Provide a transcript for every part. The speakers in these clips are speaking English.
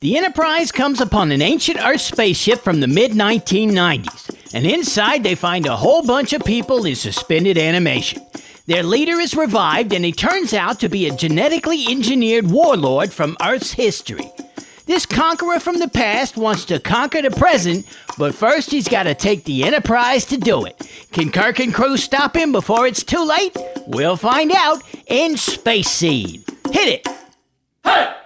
The Enterprise comes upon an ancient Earth spaceship from the mid-1990s, and inside they find a whole bunch of people in suspended animation. Their leader is revived, and he turns out to be a genetically engineered warlord from Earth's history. This conqueror from the past wants to conquer the present, but first he's got to take the Enterprise to do it. Can Kirk and crew stop him before it's too late? We'll find out in Space Seed. Hit it! Hey!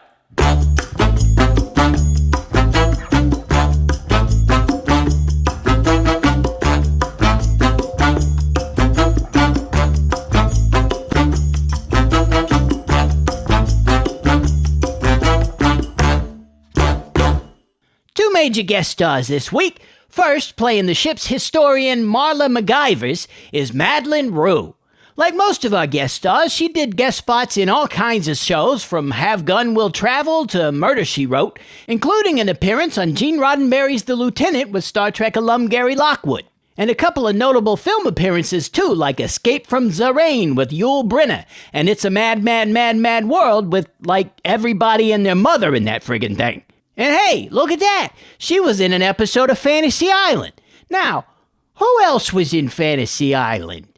Two major guest stars this week. First, playing the ship's historian Marla MacGyvers, is Madeleine Roux. Like most of our guest stars, she did guest spots in all kinds of shows, from Have Gun Will Travel to Murder, She Wrote, including an appearance on Gene Roddenberry's The Lieutenant with Star Trek alum Gary Lockwood. And a couple of notable film appearances too, like Escape from Zarain with Yul Brynner, and It's a Mad, Mad, Mad, Mad World with, like, everybody and their mother in that friggin' thing. And hey, look at that! She was in an episode of Fantasy Island. Now, who else was in Fantasy Island?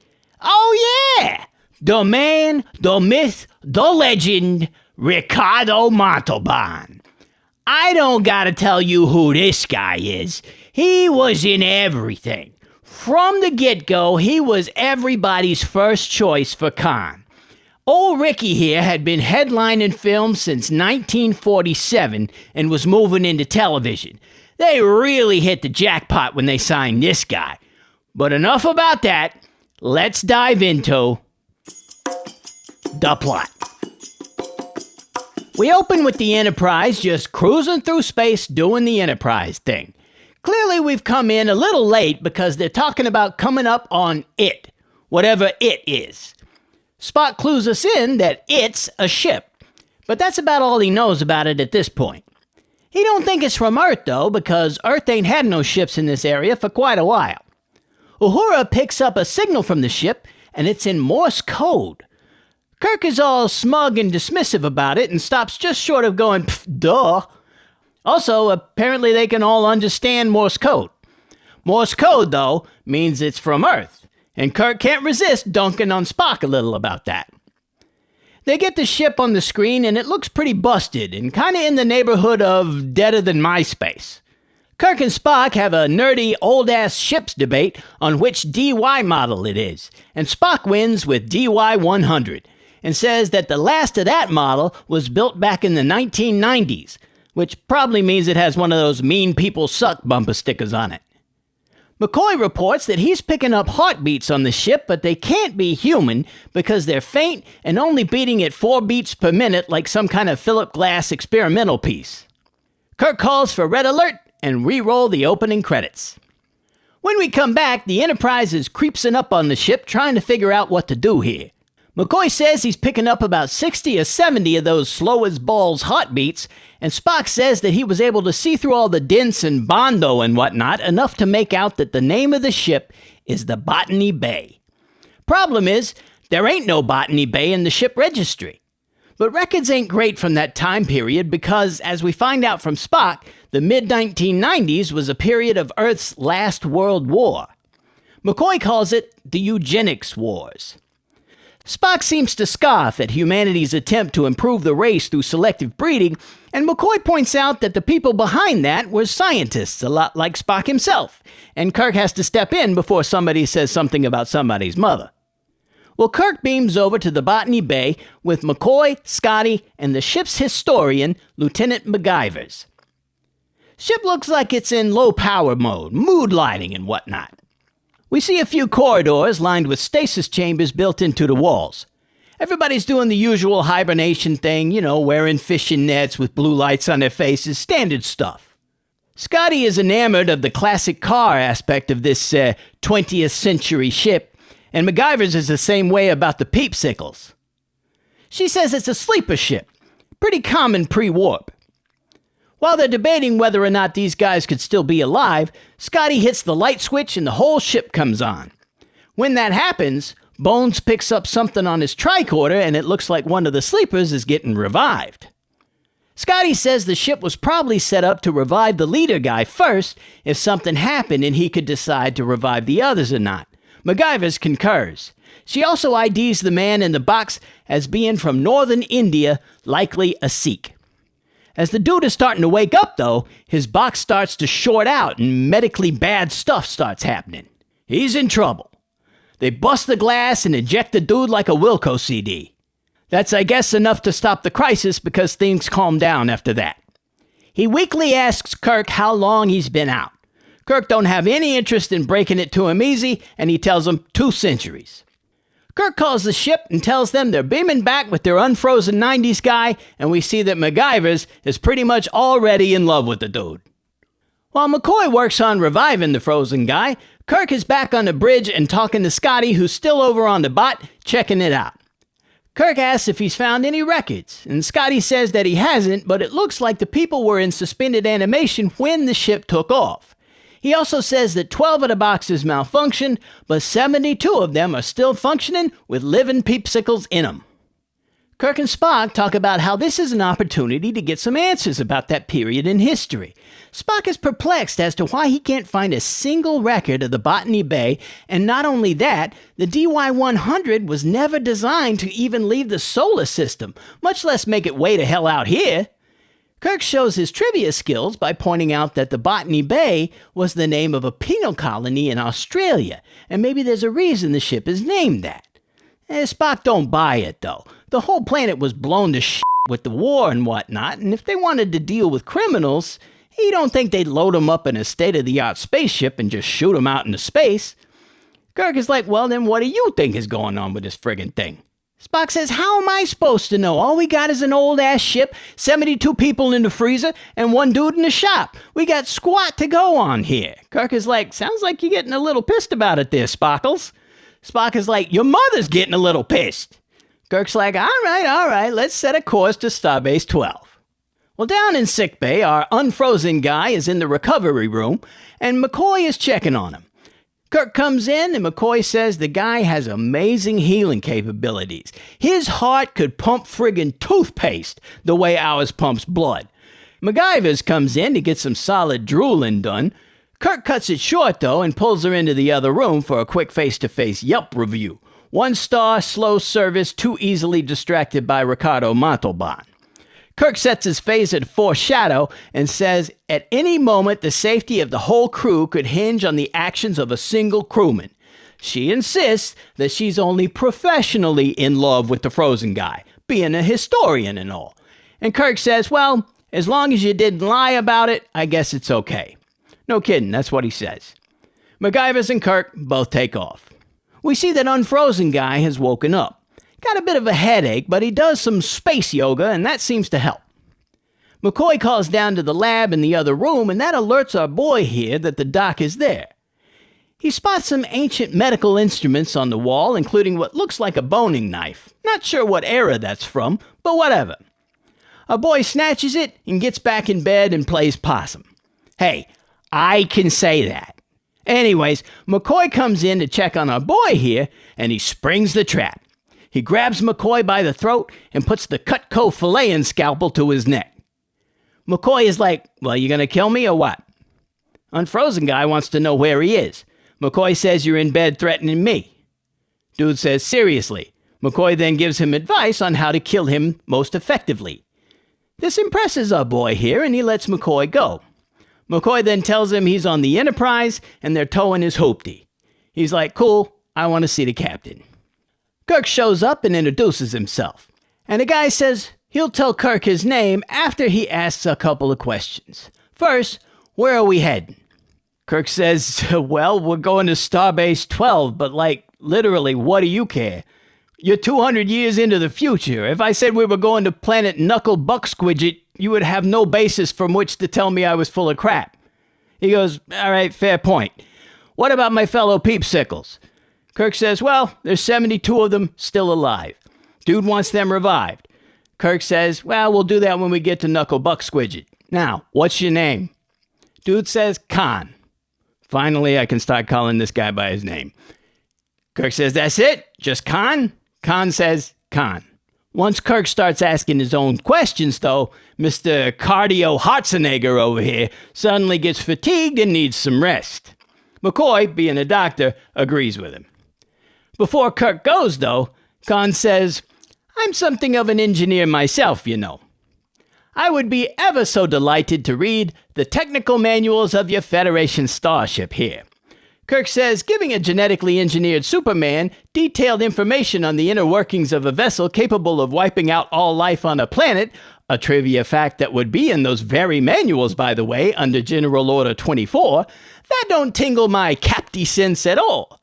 Oh yeah! The man, the myth, the legend, Ricardo Montalban. I don't gotta tell you who this guy is. He was in everything. From the get-go, he was everybody's first choice for Khan. Old Ricky here had been headlining films since 1947 and was moving into television. They really hit the jackpot when they signed this guy. But enough about that. Let's dive into the plot. We open with the Enterprise just cruising through space doing the Enterprise thing. Clearly we've come in a little late because they're talking about coming up on it, whatever it is. Spock clues us in that it's a ship, but that's about all he knows about it at this point. He don't think it's from Earth though, because Earth ain't had no ships in this area for quite a while. Uhura picks up a signal from the ship, and it's in Morse code. Kirk is all smug and dismissive about it and stops just short of going, "Pfft, duh." Also, apparently they can all understand Morse code. Morse code, though, means it's from Earth. And Kirk can't resist dunking on Spock a little about that. They get the ship on the screen, and it looks pretty busted and kind of in the neighborhood of deader than MySpace. Kirk and Spock have a nerdy old-ass ships debate on which DY model it is, and Spock wins with DY-100 and says that the last of that model was built back in the 1990s, which probably means it has one of those mean people suck bumper stickers on it. McCoy reports that he's picking up heartbeats on the ship, but they can't be human because they're faint and only beating at 4 beats per minute like some kind of Philip Glass experimental piece. Kirk calls for red alert and re-roll the opening credits. When we come back, the Enterprise is creepsing up on the ship trying to figure out what to do here. McCoy says he's picking up about 60 or 70 of those slow-as-balls heartbeats, and Spock says that he was able to see through all the dents and bondo and whatnot enough to make out that the name of the ship is the Botany Bay. Problem is, there ain't no Botany Bay in the ship registry. But records ain't great from that time period because, as we find out from Spock, the mid-1990s was a period of Earth's last World War. McCoy calls it the Eugenics Wars. Spock seems to scoff at humanity's attempt to improve the race through selective breeding, and McCoy points out that the people behind that were scientists, a lot like Spock himself, and Kirk has to step in before somebody says something about somebody's mother. Well, Kirk beams over to the Botany Bay with McCoy, Scotty, and the ship's historian, Lieutenant MacGyvers. Ship looks like it's in low-power mode, mood lighting and whatnot. We see a few corridors lined with stasis chambers built into the walls. Everybody's doing the usual hibernation thing, wearing fishing nets with blue lights on their faces, standard stuff. Scotty is enamored of the classic car aspect of this 20th century ship, and MacGyvers is the same way about the peepsicles. She says it's a sleeper ship, pretty common pre-warp. While they're debating whether or not these guys could still be alive, Scotty hits the light switch and the whole ship comes on. When that happens, Bones picks up something on his tricorder and it looks like one of the sleepers is getting revived. Scotty says the ship was probably set up to revive the leader guy first if something happened and he could decide to revive the others or not. MacGyver concurs. She also IDs the man in the box as being from northern India, likely a Sikh. As the dude is starting to wake up, though, his box starts to short out and medically bad stuff starts happening. He's in trouble. They bust the glass and eject the dude like a Wilco CD. That's, I guess, enough to stop the crisis because things calm down after that. He weakly asks Kirk how long he's been out. Kirk don't have any interest in breaking it to him easy, and he tells him 2 centuries. Kirk calls the ship and tells them they're beaming back with their unfrozen 90s guy, and we see that MacGyver is pretty much already in love with the dude. While McCoy works on reviving the frozen guy, Kirk is back on the bridge and talking to Scotty, who's still over on the bot, checking it out. Kirk asks if he's found any records, and Scotty says that he hasn't, but it looks like the people were in suspended animation when the ship took off. He also says that 12 of the boxes malfunctioned, but 72 of them are still functioning with living peepsicles in them. Kirk and Spock talk about how this is an opportunity to get some answers about that period in history. Spock is perplexed as to why he can't find a single record of the Botany Bay, and not only that, the DY-100 was never designed to even leave the solar system, much less make it way to hell out here. Kirk shows his trivia skills by pointing out that the Botany Bay was the name of a penal colony in Australia, and maybe there's a reason the ship is named that. Spock don't buy it, though. The whole planet was blown to shit with the war and whatnot, and if they wanted to deal with criminals, he don't think they'd load them up in a state-of-the-art spaceship and just shoot them out into space. Kirk is like, well, then what do you think is going on with this friggin' thing? Spock says, how am I supposed to know? All we got is an old-ass ship, 72 people in the freezer, and 1 dude in the shop. We got squat to go on here. Kirk is like, sounds like you're getting a little pissed about it there, Spockles. Spock is like, your mother's getting a little pissed. Kirk's like, all right, let's set a course to Starbase 12. Well, down in sickbay, our unfrozen guy is in the recovery room, and McCoy is checking on him. Kirk comes in, and McCoy says the guy has amazing healing capabilities. His heart could pump friggin' toothpaste the way ours pumps blood. MacGyver comes in to get some solid drooling done. Kirk cuts it short, though, and pulls her into the other room for a quick face-to-face Yelp review. 1 star, slow service, too easily distracted by Ricardo Montalban. Kirk sets his face at foreshadow and says, at any moment the safety of the whole crew could hinge on the actions of a single crewman. She insists that she's only professionally in love with the frozen guy, being a historian and all. And Kirk says, well, as long as you didn't lie about it, I guess it's okay. No kidding, that's what he says. MacGyver and Kirk both take off. We see that unfrozen guy has woken up. Got a bit of a headache, but he does some space yoga, and that seems to help. McCoy calls down to the lab in the other room, and that alerts our boy here that the doc is there. He spots some ancient medical instruments on the wall, including what looks like a boning knife. Not sure what era that's from, but whatever. Our boy snatches it and gets back in bed and plays possum. Hey, I can say that. Anyways, McCoy comes in to check on our boy here, and he springs the trap. He grabs McCoy by the throat and puts the Cutco filleting scalpel to his neck. McCoy is like, well, you gonna kill me or what? Unfrozen guy wants to know where he is. McCoy says you're in bed threatening me. Dude says, seriously. McCoy then gives him advice on how to kill him most effectively. This impresses our boy here, and he lets McCoy go. McCoy then tells him he's on the Enterprise, and they're towing his hoopty. He's like, cool, I want to see the captain. Kirk shows up and introduces himself. And the guy says he'll tell Kirk his name after he asks a couple of questions. First, where are we heading? Kirk says, well, we're going to Starbase 12, but literally, what do you care? You're 200 years into the future. If I said we were going to planet Knuckle Bucksquidget, you would have no basis from which to tell me I was full of crap. He goes, all right, fair point. What about my fellow peepsicles? Kirk says, well, there's 72 of them still alive. Dude wants them revived. Kirk says, well, we'll do that when we get to Knuckle Bucksquidget. Now, what's your name? Dude says, Khan. Finally, I can start calling this guy by his name. Kirk says, that's it? Just Khan? Khan says, Khan. Once Kirk starts asking his own questions, though, Mr. Cardio Hartzenegger over here suddenly gets fatigued and needs some rest. McCoy, being a doctor, agrees with him. Before Kirk goes, though, Khan says, "I'm something of an engineer myself, you know. I would be ever so delighted to read the technical manuals of your Federation starship here." Kirk says giving a genetically engineered Superman detailed information on the inner workings of a vessel capable of wiping out all life on a planet, a trivia fact that would be in those very manuals, by the way, under General Order 24, that don't tingle my capty sense at all.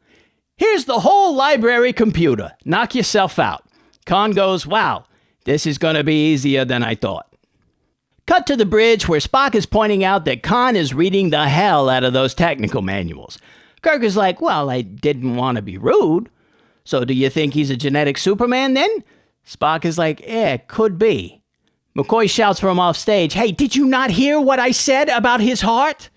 Here's the whole library computer. Knock yourself out. Khan goes, "Wow, this is going to be easier than I thought." Cut to the bridge where Spock is pointing out that Khan is reading the hell out of those technical manuals. Kirk is like, "Well, I didn't want to be rude. So do you think he's a genetic Superman then?" Spock is like, "Yeah, could be." McCoy shouts from off stage, "Hey, did you not hear what I said about his heart?"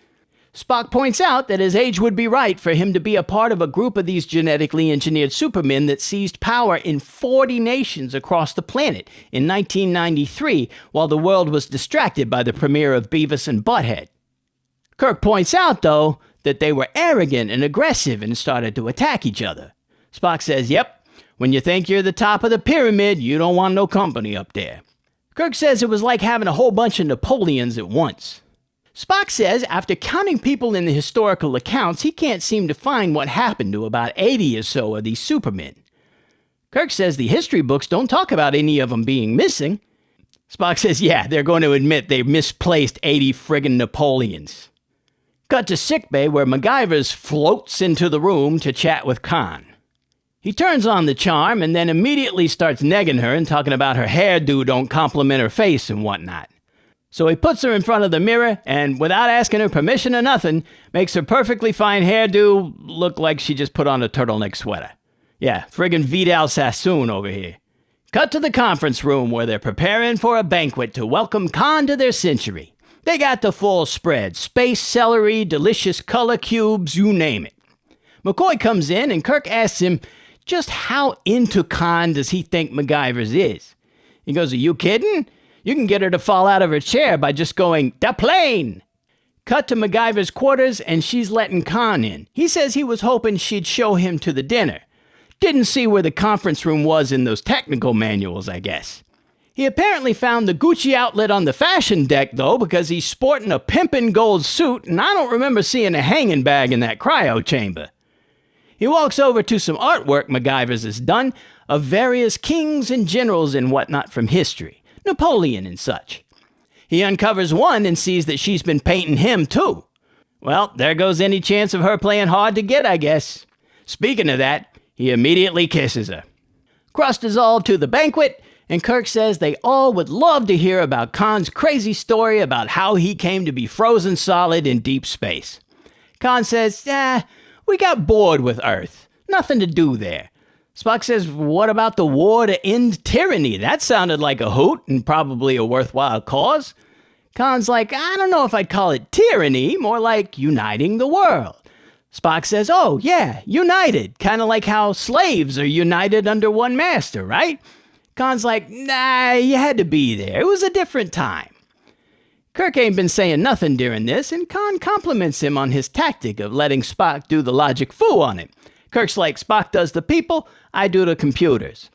Spock points out that his age would be right for him to be a part of a group of these genetically engineered supermen that seized power in 40 nations across the planet in 1993 while the world was distracted by the premiere of Beavis and Butthead. Kirk points out, though, that they were arrogant and aggressive and started to attack each other. Spock says, "Yep, when you think you're the top of the pyramid, you don't want no company up there." Kirk says it was like having a whole bunch of Napoleons at once. Spock says after counting people in the historical accounts, he can't seem to find what happened to about 80 or so of these supermen. Kirk says the history books don't talk about any of them being missing. Spock says, yeah, they're going to admit they misplaced 80 friggin' Napoleons. Cut to sickbay where MacGyver floats into the room to chat with Khan. He turns on the charm and then immediately starts negging her and talking about her hairdo don't compliment her face and whatnot. So he puts her in front of the mirror and, without asking her permission or nothing, makes her perfectly fine hairdo look like she just put on a turtleneck sweater. Yeah, friggin' Vidal Sassoon over here. Cut to the conference room where they're preparing for a banquet to welcome Khan to their century. They got the full spread. Space celery, delicious color cubes, you name it. McCoy comes in and Kirk asks him just how into Khan does he think MacGyver's is. He goes, are you kidding? You can get her to fall out of her chair by just going, "The plane!" Cut to MacGyver's quarters and she's letting Khan in. He says he was hoping she'd show him to the dinner. Didn't see where the conference room was in those technical manuals, I guess. He apparently found the Gucci outlet on the fashion deck, though, because he's sporting a pimpin' gold suit, and I don't remember seeing a hanging bag in that cryo chamber. He walks over to some artwork MacGyver's has done of various kings and generals and whatnot from history, Napoleon and such. He uncovers one and sees that she's been painting him, too. Well, there goes any chance of her playing hard to get, I guess. Speaking of that, he immediately kisses her. Crust is all to the banquet, and Kirk says they all would love to hear about Khan's crazy story about how he came to be frozen solid in deep space. Khan says, we got bored with Earth. Nothing to do there. Spock says, what about the war to end tyranny? That sounded like a hoot and probably a worthwhile cause. Khan's like, I don't know if I'd call it tyranny, more like uniting the world. Spock says, oh, yeah, united. Kind of like how slaves are united under one master, right? Khan's like, nah, you had to be there. It was a different time. Kirk ain't been saying nothing during this, and Khan compliments him on his tactic of letting Spock do the logic foo on him. Kirk's like, Spock does the people, I do the computers.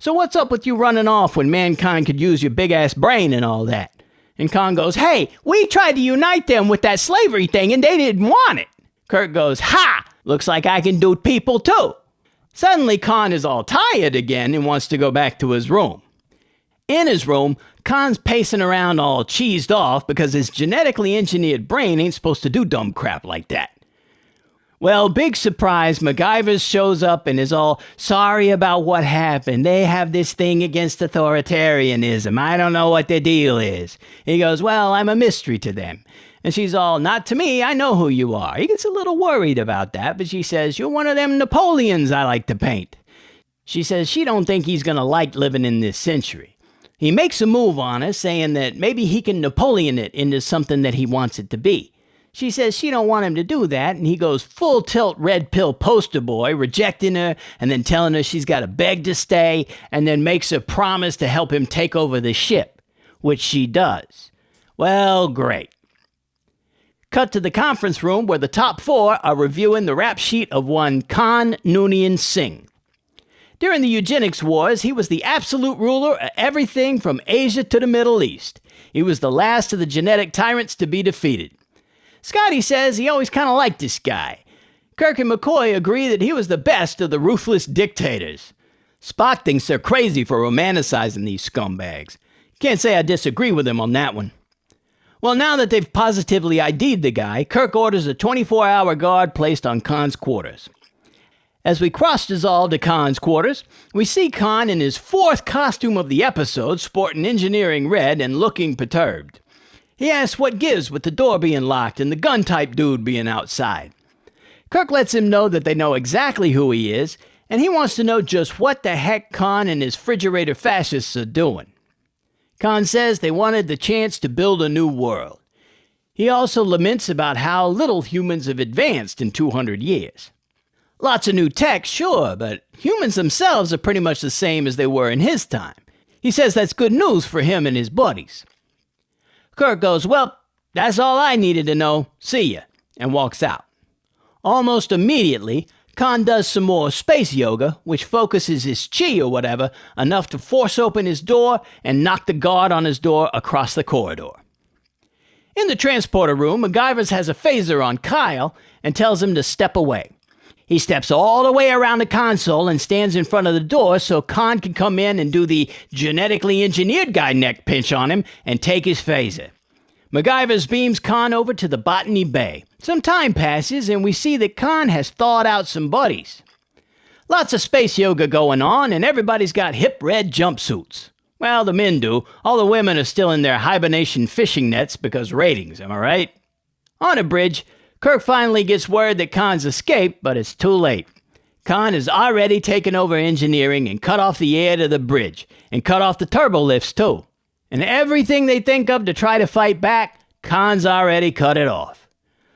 So what's up with you running off when mankind could use your big-ass brain and all that? And Khan goes, hey, we tried to unite them with that slavery thing, and they didn't want it. Kirk goes, ha! Looks like I can do people too. Suddenly, Khan is all tired again and wants to go back to his room. In his room, Khan's pacing around all cheesed off because his genetically engineered brain ain't supposed to do dumb crap like that. Well, big surprise, MacGyver shows up and is all sorry about what happened. They have this thing against authoritarianism. I don't know what their deal is. He goes, well, I'm a mystery to them. And she's all, not to me, I know who you are. He gets a little worried about that, but she says, you're one of them Napoleons I like to paint. She says she don't think he's going to like living in this century. He makes a move on her, saying that maybe he can Napoleon it into something that he wants it to be. She says she don't want him to do that, and he goes full tilt red pill poster boy, rejecting her and then telling her she's got to beg to stay, and then makes her promise to help him take over the ship, which she does. Well, great. Cut to the conference room where the top four are reviewing the rap sheet of one Khan Noonien Singh. During the Eugenics Wars, he was the absolute ruler of everything from Asia to the Middle East. He was the last of the genetic tyrants to be defeated. Scotty says he always kind of liked this guy. Kirk and McCoy agree that he was the best of the ruthless dictators. Spock thinks they're crazy for romanticizing these scumbags. Can't say I disagree with him on that one. Well, now that they've positively ID'd the guy, Kirk orders a 24-hour guard placed on Khan's quarters. As we cross-dissolve to Khan's quarters, we see Khan in his fourth costume of the episode, sporting engineering red and looking perturbed. He asks what gives with the door being locked and the gun-type dude being outside. Kirk lets him know that they know exactly who he is, and he wants to know just what the heck Khan and his refrigerator fascists are doing. Khan says they wanted the chance to build a new world. He also laments about how little humans have advanced in 200 years. Lots of new tech, sure, but humans themselves are pretty much the same as they were in his time. He says that's good news for him and his buddies. Kirk goes, well, that's all I needed to know. See ya, and walks out. Almost immediately, Khan does some more space yoga, which focuses his chi or whatever enough to force open his door and knock the guard on his door across the corridor. In the transporter room, MacGyver has a phaser on Kyle and tells him to step away. He steps all the way around the console and stands in front of the door so Khan can come in and do the genetically engineered guy neck pinch on him and take his phaser. MacGyver beams Khan over to the Botany Bay. Some time passes and we see that Khan has thawed out some buddies. Lots of space yoga going on and everybody's got hip red jumpsuits. Well, the men do. All the women are still in their hibernation fishing nets because ratings, am I right? On a bridge, Kirk finally gets word that Khan's escaped, but it's too late. Khan has already taken over engineering and cut off the air to the bridge, and cut off the turbo lifts too. And everything they think of to try to fight back, Khan's already cut it off.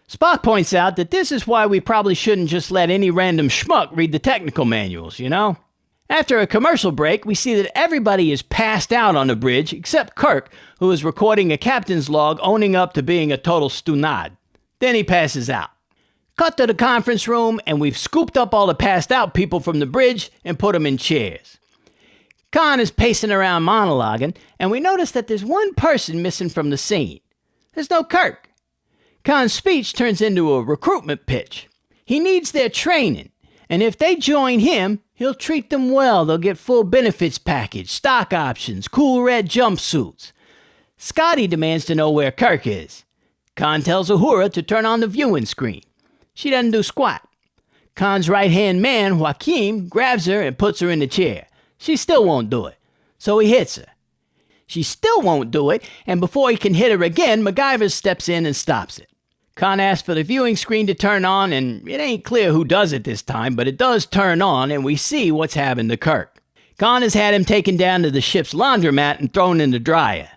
Spock points out that this is why we probably shouldn't just let any random schmuck read the technical manuals, you know? After a commercial break, we see that everybody is passed out on the bridge except Kirk, who is recording a captain's log owning up to being a total stunad. Then he passes out. Cut to the conference room, and we've scooped up all the passed out people from the bridge and put them in chairs. Khan is pacing around monologuing, and we notice that there's one person missing from the scene. There's no Kirk. Khan's speech turns into a recruitment pitch. He needs their training, and if they join him, he'll treat them well. They'll get full benefits package, stock options, cool red jumpsuits. Scotty demands to know where Kirk is. Khan tells Uhura to turn on the viewing screen. She doesn't do squat. Khan's right-hand man, Joaquin, grabs her and puts her in the chair. She still won't do it, so he hits her. She still won't do it, and before he can hit her again, MacGyver steps in and stops it. Khan asks for the viewing screen to turn on, and it ain't clear who does it this time, but it does turn on, and we see what's happened to Kirk. Khan has had him taken down to the ship's laundromat and thrown in the dryer.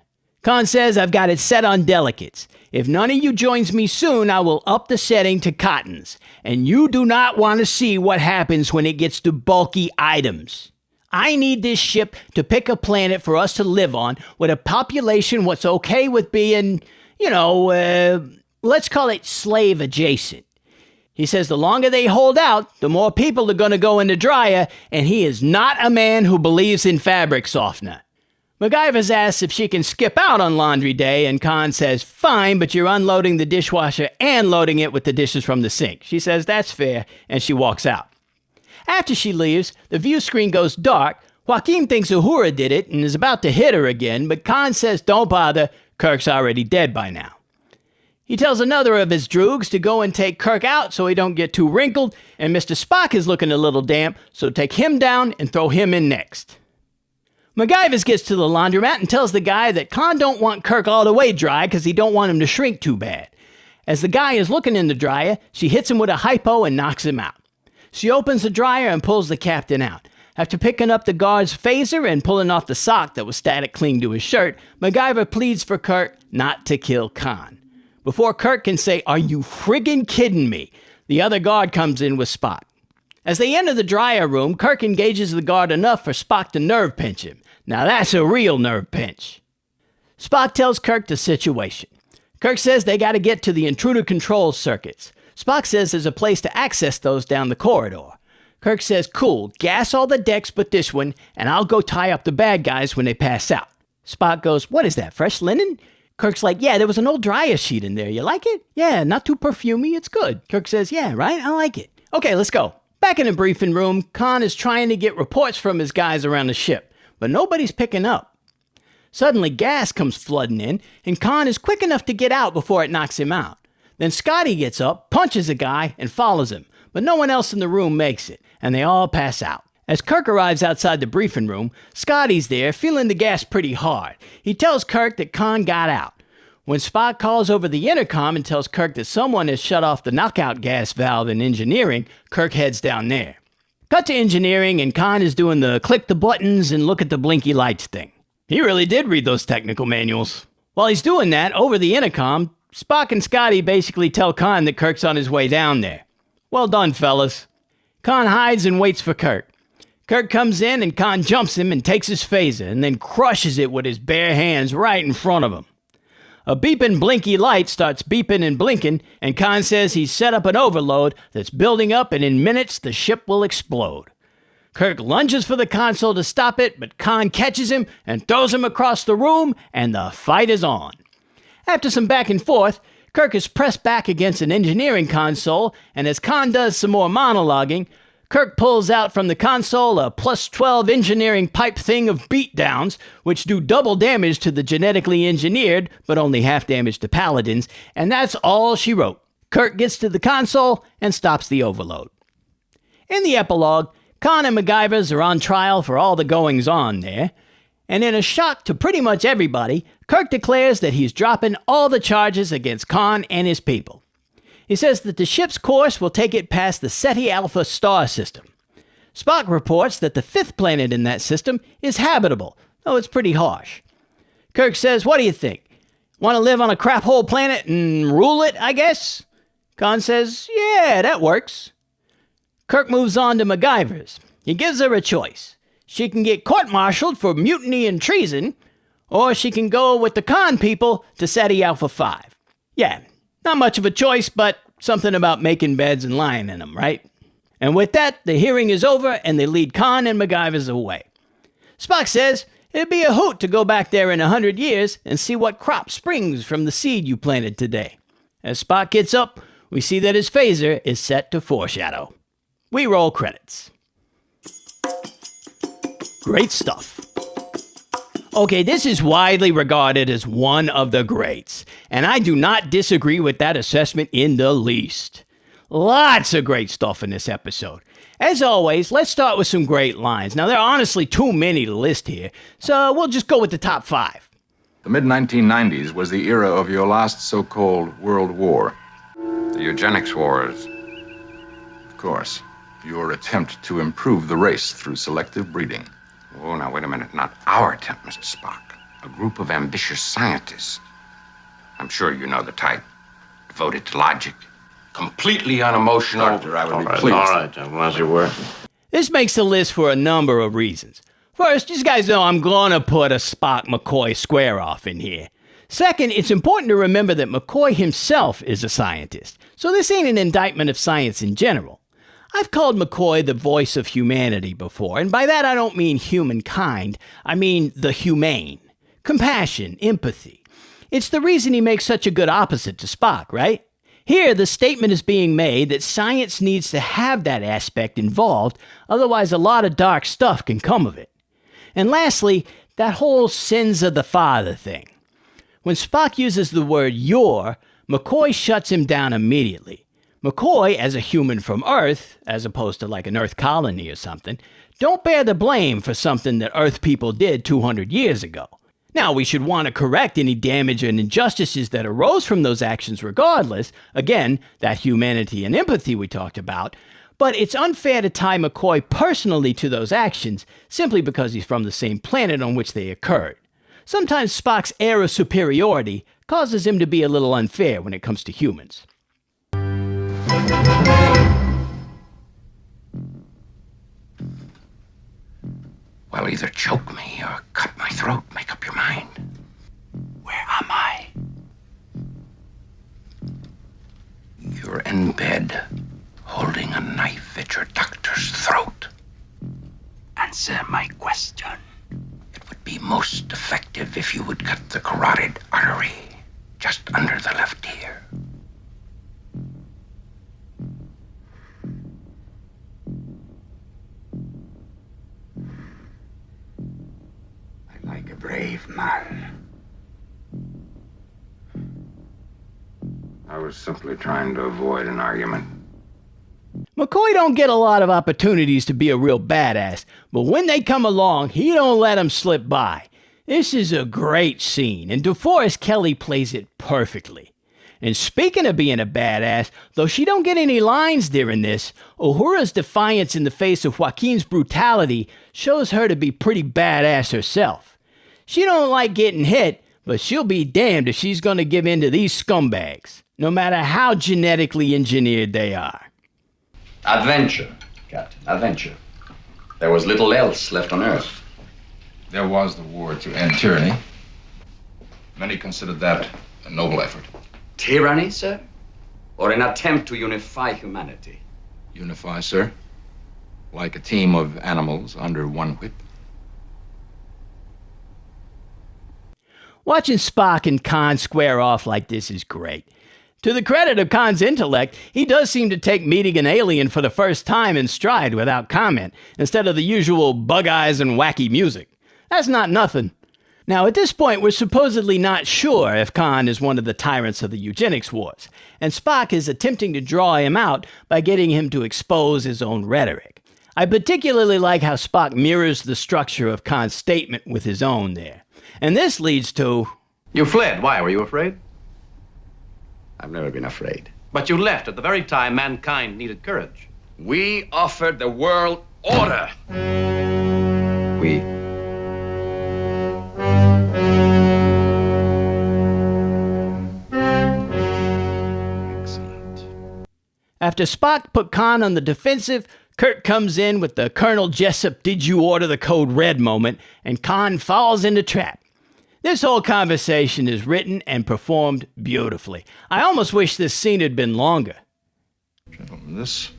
Khan says, I've got it set on delicates. If none of you joins me soon, I will up the setting to cottons. And you do not want to see what happens when it gets to bulky items. I need this ship to pick a planet for us to live on with a population what's okay with being, let's call it slave adjacent. He says the longer they hold out, the more people are going to go in the dryer, and he is not a man who believes in fabric softener. MacGyver's asks if she can skip out on laundry day, and Khan says, fine, but you're unloading the dishwasher and loading it with the dishes from the sink. She says that's fair, and she walks out. After she leaves, the view screen goes dark. Joaquin thinks Uhura did it and is about to hit her again, but Khan says don't bother, Kirk's already dead by now. He tells another of his droogs to go and take Kirk out so he don't get too wrinkled, and Mr. Spock is looking a little damp, so take him down and throw him in next. MacGyver gets to the laundromat and tells the guy that Khan don't want Kirk all the way dry because he don't want him to shrink too bad. As the guy is looking in the dryer, she hits him with a hypo and knocks him out. She opens the dryer and pulls the captain out. After picking up the guard's phaser and pulling off the sock that was static clinging to his shirt, MacGyver pleads for Kirk not to kill Khan. Before Kirk can say, "Are you friggin' kidding me?" the other guard comes in with Spock. As they enter the dryer room, Kirk engages the guard enough for Spock to nerve pinch him. Now that's a real nerve pinch. Spock tells Kirk the situation. Kirk says they got to get to the intruder control circuits. Spock says there's a place to access those down the corridor. Kirk says, "Cool, gas all the decks but this one, and I'll go tie up the bad guys when they pass out." Spock goes, "What is that, fresh linen?" Kirk's like, "Yeah, there was an old dryer sheet in there. You like it?" "Yeah, not too perfumey, it's good." Kirk says, "Yeah, right, I like it." "Okay, let's go." Back in the briefing room, Khan is trying to get reports from his guys around the ship, but nobody's picking up. Suddenly, gas comes flooding in, and Khan is quick enough to get out before it knocks him out. Then Scotty gets up, punches a guy, and follows him, but no one else in the room makes it, and they all pass out. As Kirk arrives outside the briefing room, Scotty's there, feeling the gas pretty hard. He tells Kirk that Khan got out. When Spock calls over the intercom and tells Kirk that someone has shut off the knockout gas valve in engineering, Kirk heads down there. Cut to engineering, and Khan is doing the click the buttons and look at the blinky lights thing. He really did read those technical manuals. While he's doing that, over the intercom, Spock and Scotty basically tell Khan that Kirk's on his way down there. Well done, fellas. Khan hides and waits for Kirk. Kirk comes in and Khan jumps him and takes his phaser and then crushes it with his bare hands right in front of him. A beeping blinky light starts beeping and blinking, and Khan says he's set up an overload that's building up, and in minutes the ship will explode. Kirk lunges for the console to stop it, but Khan catches him and throws him across the room, and the fight is on. After some back and forth, Kirk is pressed back against an engineering console, and as Khan does some more monologuing, Kirk pulls out from the console a +12 engineering pipe thing of beatdowns, which do double damage to the genetically engineered, but only half damage to paladins, and that's all she wrote. Kirk gets to the console and stops the overload. In the epilogue, Khan and MacGyvers are on trial for all the goings-on there, and in a shock to pretty much everybody, Kirk declares that he's dropping all the charges against Khan and his people. He says that the ship's course will take it past the Ceti Alpha star system. Spock reports that the 5th planet in that system is habitable, though it's pretty harsh. Kirk says, "What do you think? Want to live on a crap-hole planet and rule it, I guess?" Khan says, "Yeah, that works." Kirk moves on to MacGyvers. He gives her a choice. She can get court-martialed for mutiny and treason, or she can go with the Khan people to Ceti Alpha 5. Yeah, not much of a choice, but something about making beds and lying in them, right? And with that, the hearing is over, and they lead Khan and MacGyvers away. Spock says it'd be a hoot to go back there in 100 years and see what crop springs from the seed you planted today. As Spock gets up, we see that his phaser is set to foreshadow. We roll credits. Great stuff. Okay, this is widely regarded as one of the greats, and I do not disagree with that assessment in the least. Lots of great stuff in this episode. As always, let's start with some great lines. Now, there are honestly too many to list here, so we'll just go with the top 5. The mid-1990s was the era of your last so-called World War. The Eugenics Wars. Of course. Your attempt to improve the race through selective breeding. Oh, now, wait a minute. Not our attempt, Mr. Spock. A group of ambitious scientists. I'm sure you know the type. Devoted to logic. Completely unemotional. Doctor, I would be pleased. All right, was your word. This makes the list for a number of reasons. First, you guys know I'm gonna put a Spock-McCoy square-off in here. Second, it's important to remember that McCoy himself is a scientist, so this ain't an indictment of science in general. I've called McCoy the voice of humanity before, and by that I don't mean humankind, I mean the humane. Compassion, empathy. It's the reason he makes such a good opposite to Spock, right? Here, the statement is being made that science needs to have that aspect involved, otherwise a lot of dark stuff can come of it. And lastly, that whole sins of the father thing. When Spock uses the word your, McCoy shuts him down immediately. McCoy, as a human from Earth, as opposed to like an Earth colony or something, don't bear the blame for something that Earth people did 200 years ago. Now, we should want to correct any damage and injustices that arose from those actions regardless, again, that humanity and empathy we talked about, but it's unfair to tie McCoy personally to those actions simply because he's from the same planet on which they occurred. Sometimes Spock's air of superiority causes him to be a little unfair when it comes to humans. Well, either choke me or cut my throat. Make up your mind. Where am I? You're in bed, holding a knife at your doctor's throat. Answer my question. It would be most effective if you would cut the carotid artery just under the left ear. I like a brave man. I was simply trying to avoid an argument. McCoy don't get a lot of opportunities to be a real badass, but when they come along, he don't let them slip by. This is a great scene, and DeForest Kelley plays it perfectly. And speaking of being a badass, though she don't get any lines during this, Uhura's defiance in the face of Joaquin's brutality shows her to be pretty badass herself. She don't like getting hit, but she'll be damned if she's gonna give in to these scumbags, no matter how genetically engineered they are. Adventure, Captain, adventure. There was little else left on Earth. There was the war to end tyranny. Many considered that a noble effort. Tyranny, sir? Or an attempt to unify humanity? Unify, sir. Like a team of animals under one whip. Watching Spock and Khan square off like this is great. To the credit of Khan's intellect, he does seem to take meeting an alien for the first time in stride without comment, instead of the usual bug eyes and wacky music. That's not nothing. Now, at this point, we're supposedly not sure if Khan is one of the tyrants of the Eugenics Wars, and Spock is attempting to draw him out by getting him to expose his own rhetoric. I particularly like how Spock mirrors the structure of Khan's statement with his own there. And this leads to... You fled. Why? Were you afraid? I've never been afraid. But you left at the very time mankind needed courage. We offered the world order. We. Excellent. After Spock put Khan on the defensive, Kirk comes in with the Colonel Jessup "Did you order the code red" moment, and Khan falls in the trap. This whole conversation is written and performed beautifully. I almost wish this scene had been longer. Gentlemen, this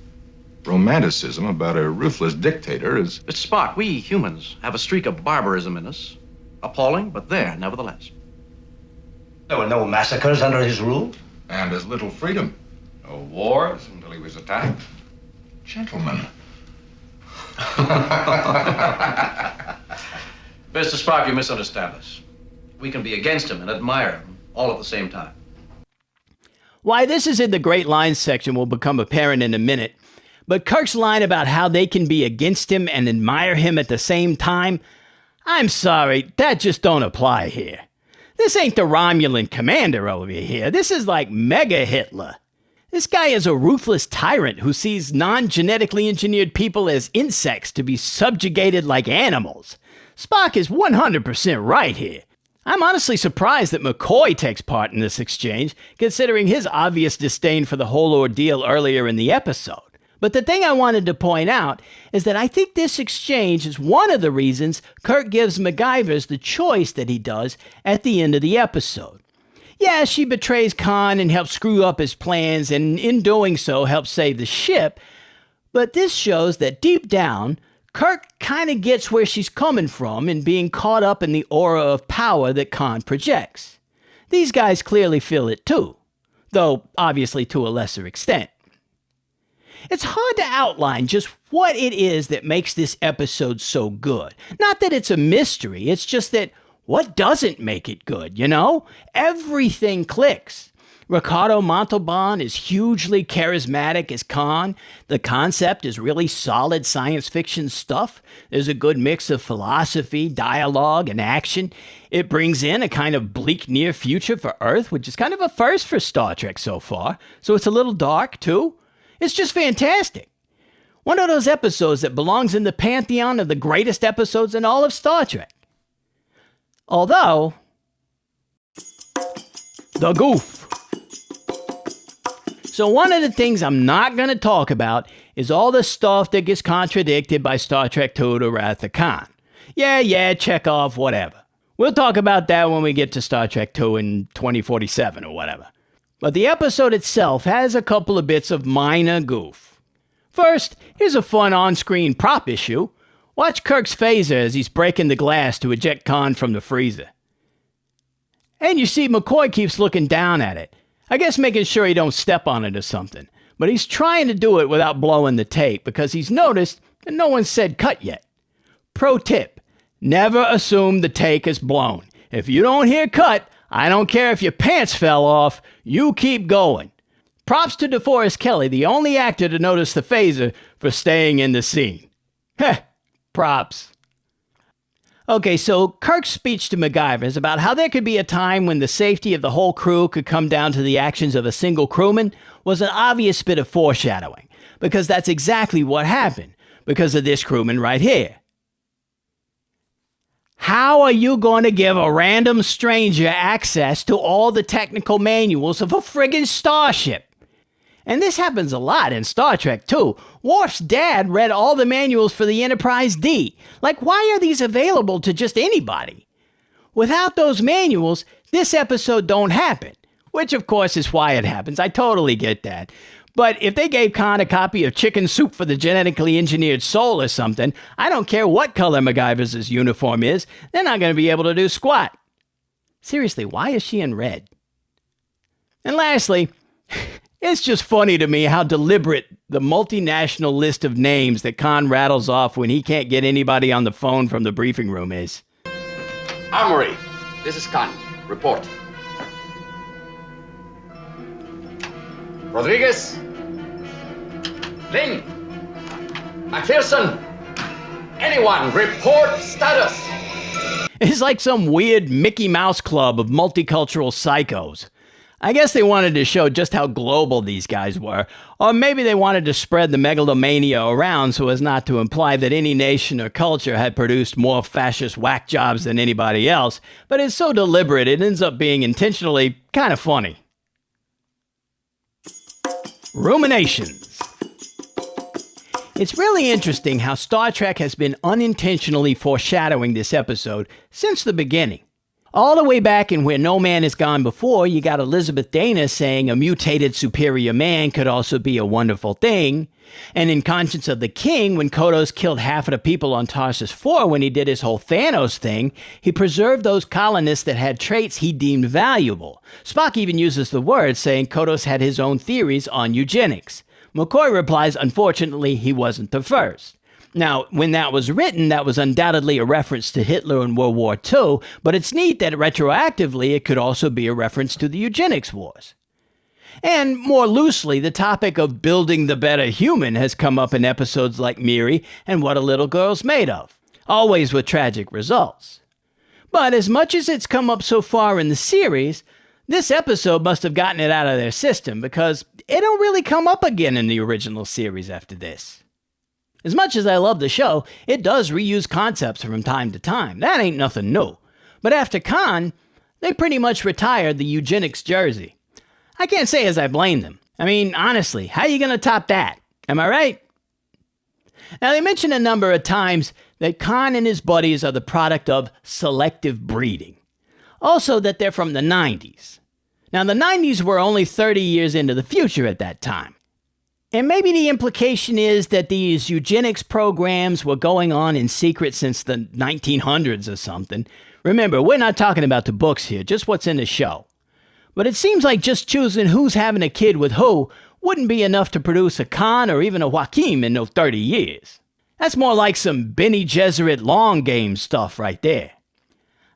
romanticism about a ruthless dictator is... Mr. Spock, we humans have a streak of barbarism in us. Appalling, but there, nevertheless. There were no massacres under his rule. And as little freedom. No wars until he was attacked. Gentlemen. Mr. Spock, you misunderstand us. We can be against him and admire him all at the same time. Why this is in the great lines section will become apparent in a minute, but Kirk's line about how they can be against him and admire him at the same time, I'm sorry, that just don't apply here. This ain't the Romulan commander over here. This is like Mega Hitler. This guy is a ruthless tyrant who sees non-genetically engineered people as insects to be subjugated like animals. Spock is 100% right here. I'm honestly surprised that McCoy takes part in this exchange, considering his obvious disdain for the whole ordeal earlier in the episode. But the thing I wanted to point out is that I think this exchange is one of the reasons Kirk gives MacGyvers the choice that he does at the end of the episode. Yeah, she betrays Khan and helps screw up his plans, and in doing so helps save the ship, but this shows that deep down, Kirk kind of gets where she's coming from in being caught up in the aura of power that Khan projects. These guys clearly feel it too, though obviously to a lesser extent. It's hard to outline just what it is that makes this episode so good. Not that it's a mystery, it's just that what doesn't make it good, you know? Everything clicks. Ricardo Montalban is hugely charismatic as Khan. The concept is really solid science fiction stuff. There's a good mix of philosophy, dialogue, and action. It brings in a kind of bleak near future for Earth, which is kind of a first for Star Trek so far. So it's a little dark, too. It's just fantastic. One of those episodes that belongs in the pantheon of the greatest episodes in all of Star Trek. Although... the Goof. So one of the things I'm not going to talk about is all the stuff that gets contradicted by Star Trek II: The Wrath of Khan. Yeah, Chekhov, whatever. We'll talk about that when we get to Star Trek II in 2047 or whatever. But the episode itself has a couple of bits of minor goof. First, here's a fun on-screen prop issue. Watch Kirk's phaser as he's breaking the glass to eject Khan from the freezer. And you see McCoy keeps looking down at it. I guess making sure he don't step on it or something. But he's trying to do it without blowing the tape because he's noticed that no one said cut yet. Pro tip, never assume the take is blown. If you don't hear cut, I don't care if your pants fell off, you keep going. Props to DeForest Kelley, the only actor to notice the phaser, for staying in the scene. Heh, props. Okay, so Kirk's speech to MacGyver is about how there could be a time when the safety of the whole crew could come down to the actions of a single crewman was an obvious bit of foreshadowing, because that's exactly what happened, because of this crewman right here. How are you going to give a random stranger access to all the technical manuals of a friggin' starship? And this happens a lot in Star Trek, too. Worf's dad read all the manuals for the Enterprise D. Like, why are these available to just anybody? Without those manuals, this episode don't happen. Which, of course, is why it happens. I totally get that. But if they gave Khan a copy of Chicken Soup for the Genetically Engineered Soul or something, I don't care what color MacGyver's uniform is, they're not going to be able to do squat. Seriously, why is she in red? And lastly, it's just funny to me how deliberate the multinational list of names that Khan rattles off when he can't get anybody on the phone from the briefing room is. Armory, this is Khan. Report. Rodriguez. Ling. McPherson. Anyone, report status. It's like some weird Mickey Mouse club of multicultural psychos. I guess they wanted to show just how global these guys were, or maybe they wanted to spread the megalomania around so as not to imply that any nation or culture had produced more fascist whack jobs than anybody else, but it's so deliberate it ends up being intentionally kind of funny. Ruminations. It's really interesting how Star Trek has been unintentionally foreshadowing this episode since the beginning. All the way back in Where No Man Has Gone Before, you got Elizabeth Dana saying a mutated superior man could also be a wonderful thing. And in Conscience of the King, when Kodos killed half of the people on Tarsus 4 when he did his whole Thanos thing, he preserved those colonists that had traits he deemed valuable. Spock even uses the word, saying Kodos had his own theories on eugenics. McCoy replies, unfortunately, he wasn't the first. Now, when that was written, that was undoubtedly a reference to Hitler and World War II, but it's neat that retroactively it could also be a reference to the Eugenics Wars. And more loosely, the topic of building the better human has come up in episodes like Miri and What a Little Girl's Made Of, always with tragic results. But as much as it's come up so far in the series, this episode must have gotten it out of their system because it don't really come up again in the original series after this. As much as I love the show, it does reuse concepts from time to time. That ain't nothing new. But after Khan, they pretty much retired the eugenics jersey. I can't say as I blame them. I mean, honestly, how you gonna top that? Am I right? Now, they mention a number of times that Khan and his buddies are the product of selective breeding. Also that they're from the 90s. Now, the 90s were only 30 years into the future at that time. And maybe the implication is that these eugenics programs were going on in secret since the 1900s or something. Remember, we're not talking about the books here, just what's in the show. But it seems like just choosing who's having a kid with who wouldn't be enough to produce a Khan or even a Joaquin in those 30 years. That's more like some Bene Gesserit long game stuff right there.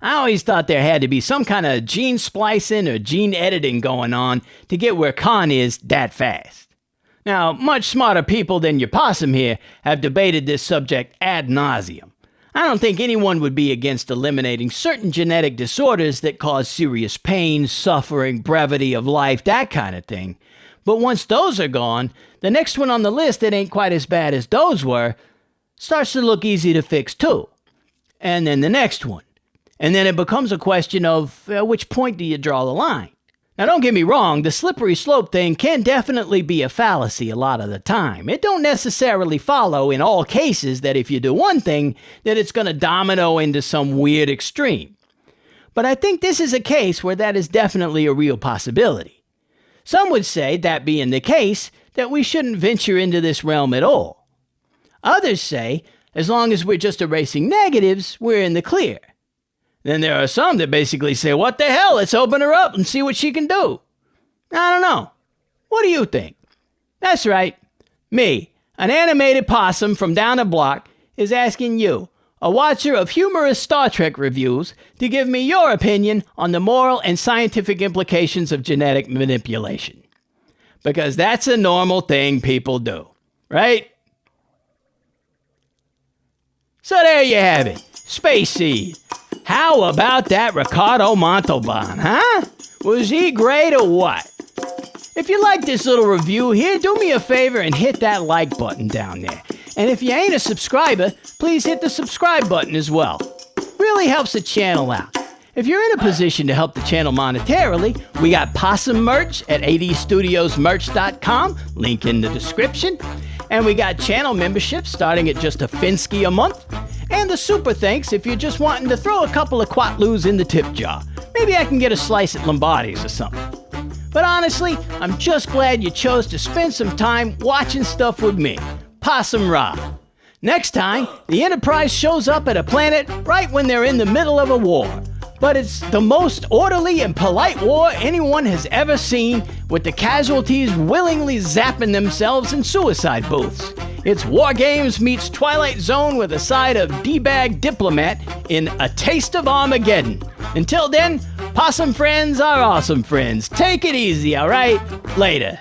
I always thought there had to be some kind of gene splicing or gene editing going on to get where Khan is that fast. Now, much smarter people than your possum here have debated this subject ad nauseum. I don't think anyone would be against eliminating certain genetic disorders that cause serious pain, suffering, brevity of life, that kind of thing. But once those are gone, the next one on the list that ain't quite as bad as those were starts to look easy to fix too. And then the next one. And then it becomes a question of which point do you draw the line? Now don't get me wrong, the slippery slope thing can definitely be a fallacy a lot of the time. It don't necessarily follow in all cases that if you do one thing, that it's going to domino into some weird extreme. But I think this is a case where that is definitely a real possibility. Some would say, that being the case, that we shouldn't venture into this realm at all. Others say, as long as we're just erasing negatives, we're in the clear. Then there are some that basically say, what the hell, let's open her up and see what she can do. I don't know. What do you think? That's right. Me, an animated possum from down the block, is asking you, a watcher of humorous Star Trek reviews, to give me your opinion on the moral and scientific implications of genetic manipulation. Because that's a normal thing people do, right? So there you have it. Space Seed. How about that Ricardo Montalban, huh? Was he great or what? If you like this little review here, do me a favor and hit that like button down there. And if you ain't a subscriber, please hit the subscribe button as well. Really helps the channel out. If you're in a position to help the channel monetarily, we got Possum merch at adstudiosmerch.com, link in the description. And we got channel memberships starting at just a Finsky a month. And the super thanks if you're just wanting to throw a couple of quatloos in the tip jar. Maybe I can get a slice at Lombardi's or something. But honestly, I'm just glad you chose to spend some time watching stuff with me, Possum Rob. Next time, the Enterprise shows up at a planet right when they're in the middle of a war. But it's the most orderly and polite war anyone has ever seen, with the casualties willingly zapping themselves in suicide booths. It's War Games meets Twilight Zone with a side of D-bag diplomat in A Taste of Armageddon. Until then, possum friends are awesome friends. Take it easy, all right? Later.